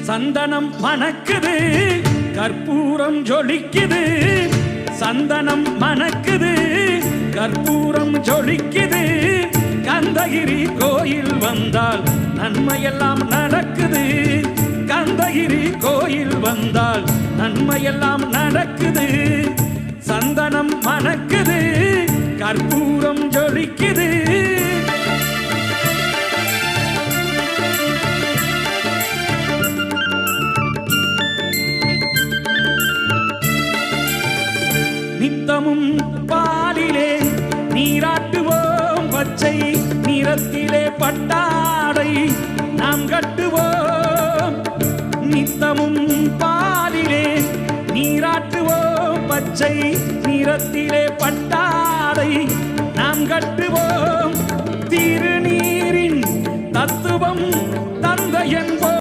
சந்தனம் மணக்குது கற்பூரம் ஜொலிக்குது சந்தனம் மணக்குது கற்பூரம் ஜொலிக்குது கந்தகிரி கோயில் வந்தால் நன்மையெல்லாம் நடக்குது கந்தகிரி கோயில் வந்தால் நன்மையெல்லாம் நடக்குது சந்தனம் மணக்குது கற்பூரம் ஜொலிக்குது நித்தமும் பாலிலே நீராட்டுவோம் பச்சை நிறத்திலே பட்டாடை நாம் கட்டுவோம் நித்தமும் பாலிலே நீராட்டுவோம் பச்சை நிறத்திலே பட்டாடை நாம் கட்டுவோம் திருநீரின் தத்துவம்